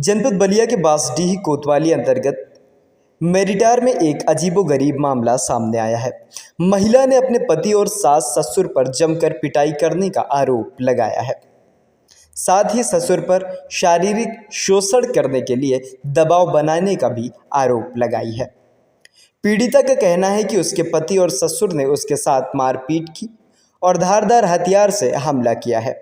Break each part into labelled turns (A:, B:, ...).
A: जनपद बलिया के बांसडीह कोतवाली अंतर्गत मेरिटार में एक अजीबोगरीब मामला सामने आया है। महिला ने अपने पति और सास ससुर पर जमकर पिटाई करने का आरोप लगाया है। साथ ही ससुर पर शारीरिक शोषण करने के लिए दबाव बनाने का भी आरोप लगाई है। पीड़िता का कहना है कि उसके पति और ससुर ने उसके साथ मारपीट की और धारदार हथियार से हमला किया है।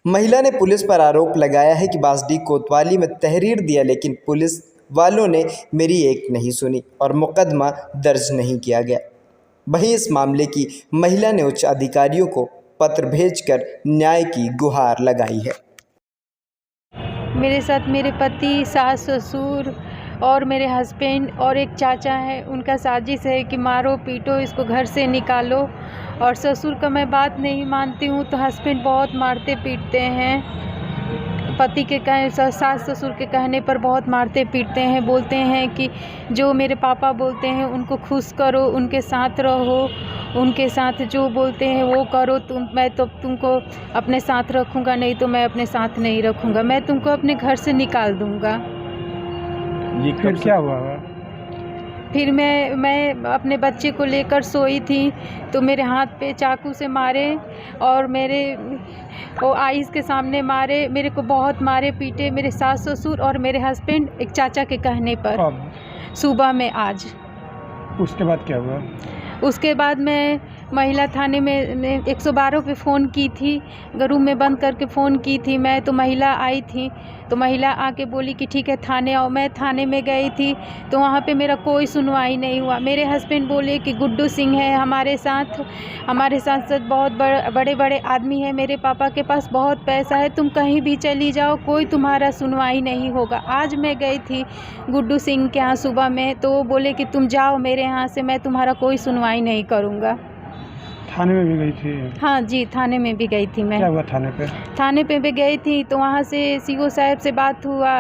A: महिला ने पुलिस पर आरोप लगाया है कि बांसडीह कोतवाली में तहरीर दिया, लेकिन पुलिस वालों ने मेरी एक नहीं सुनी और मुकदमा दर्ज नहीं किया गया। वहीं इस मामले की महिला ने उच्च अधिकारियों को पत्र भेजकर न्याय की गुहार लगाई है।
B: मेरे साथ मेरे पति, सास, ससुर और मेरे हस्बैंड और एक चाचा है। उनका साजिश है कि मारो पीटो, इसको घर से निकालो। और ससुर का मैं बात नहीं मानती हूँ तो हस्बैंड बहुत मारते पीटते हैं। पति के सास ससुर के कहने पर बहुत मारते पीटते हैं। बोलते हैं कि जो मेरे पापा बोलते हैं उनको खुश करो, उनके साथ रहो, उनके साथ जो बोलते हैं वो करो। मैं तो तुमको अपने साथ रखूँगा, नहीं तो मैं अपने साथ नहीं रखूँगा। मैं तुमको अपने घर से निकाल दूँगा।
C: ये फिर क्या हुआ?
B: फिर मैं अपने बच्चे को लेकर सोई थी तो मेरे हाथ पे चाकू से मारे और मेरे वो आइस के सामने मारे। मेरे को बहुत मारे पीटे, मेरे सास ससुर और मेरे हस्बैंड एक चाचा के कहने पर। सुबह में आज।
C: उसके बाद क्या हुआ?
B: उसके बाद मैं महिला थाने में 112 पे फ़ोन की थी, रूम में बंद करके फ़ोन की थी मैं। तो महिला आई थी तो महिला आके बोली कि ठीक है थाने आओ। मैं थाने में गई थी तो वहाँ पे मेरा कोई सुनवाई नहीं हुआ। मेरे हस्बैंड बोले कि गुड्डू सिंह है हमारे साथ बहुत बड़े बड़े आदमी है, मेरे पापा के पास बहुत पैसा है, तुम कहीं भी चली जाओ, कोई तुम्हारा सुनवाई नहीं होगा। आज मैं गई थी गुड्डू सिंह के यहाँ सुबह में, तो वो बोले कि तुम जाओ मेरे यहाँ से, मैं तुम्हारा कोई सुनवाई नहीं करूँगा।
C: थाने में भी गई थी?
B: हाँ जी, थाने में भी गई थी मैं।
C: क्या हुआ थाने पे?
B: थाने पे भी गई थी तो वहाँ से सीओ साहब से बात हुआ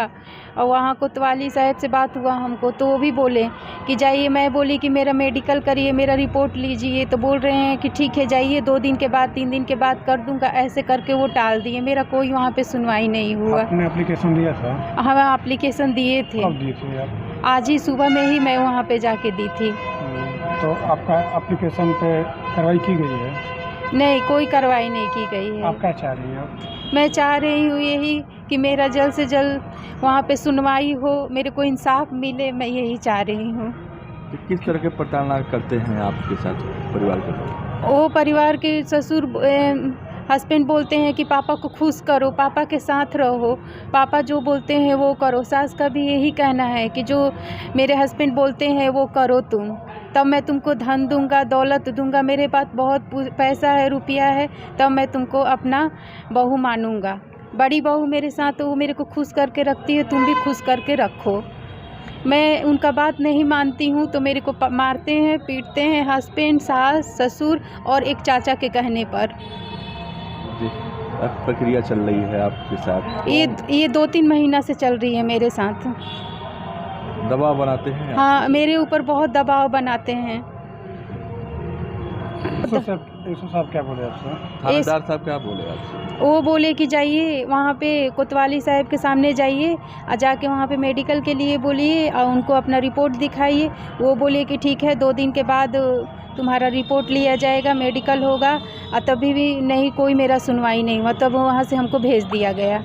B: और वहाँ कोतवाली साहब से बात हुआ हमको, तो वो भी बोले कि जाइए। मैं बोली कि मेरा मेडिकल करिए, मेरा रिपोर्ट लीजिए, तो बोल रहे हैं कि ठीक है जाइए, 2 दिन के बाद 3 दिन के बाद कर दूँगा। ऐसे करके वो टाल दिए। मेरा कोई वहाँ पे सुनवाई नहीं हुआ।
C: आपने एप्लीकेशन दिया था?
B: हाँ, एप्लीकेशन दिए थे।
C: कब दिए थे आप?
B: आज ही सुबह में ही मैं वहाँ पे जाके दी थी।
C: तो आपका एप्लीकेशन पे कार्रवाई की गई है?
B: नहीं, कोई कार्रवाई नहीं की गई है।
C: आप क्या चाह रही हैं?
B: मैं चाह रही हूँ यही कि मेरा जल्द से जल्द वहाँ पे सुनवाई हो, मेरे को इंसाफ मिले, मैं यही चाह रही हूँ।
D: तो किस तरह के प्रताड़ना करते हैं आपके साथ परिवार के लोग?
B: वो परिवार के ससुर हस्बैंड बोलते हैं कि पापा को खुश करो, पापा के साथ रहो, पापा जो बोलते हैं वो करो। सास का भी यही कहना है कि जो मेरे हस्बैंड बोलते हैं वो करो तुम, तब मैं तुमको धन दूंगा, दौलत दूंगा, मेरे पास बहुत पैसा है, रुपया है, तब मैं तुमको अपना बहू मानूंगा। बड़ी बहू मेरे साथ, तो वो मेरे को खुश करके रखती है, तुम भी खुश करके रखो। मैं उनका बात नहीं मानती हूँ तो मेरे को मारते हैं, पीटते हैं हस्बैंड, सास, ससुर और एक चाचा के कहने पर।
D: प्रक्रिया चल रही है आपके साथ?
B: ये 2-3 महीना से चल रही है मेरे साथ।
D: दबाव बनाते हैं?
B: हाँ, मेरे ऊपर बहुत दबाव बनाते हैं।
C: साहब क्या बोले आपसे?
D: थानेदार साहब क्या बोले आपसे?
B: वो बोले कि जाइए वहाँ पे कोतवाली साहब के सामने जाइए और जाके वहाँ पे मेडिकल के लिए बोलिए और उनको अपना रिपोर्ट दिखाइए। वो बोले कि ठीक है 2 दिन के बाद तुम्हारा रिपोर्ट लिया जाएगा, मेडिकल होगा। और तभी भी नहीं, कोई मेरा सुनवाई नहीं हुआ, तब वहाँ से हमको भेज दिया गया।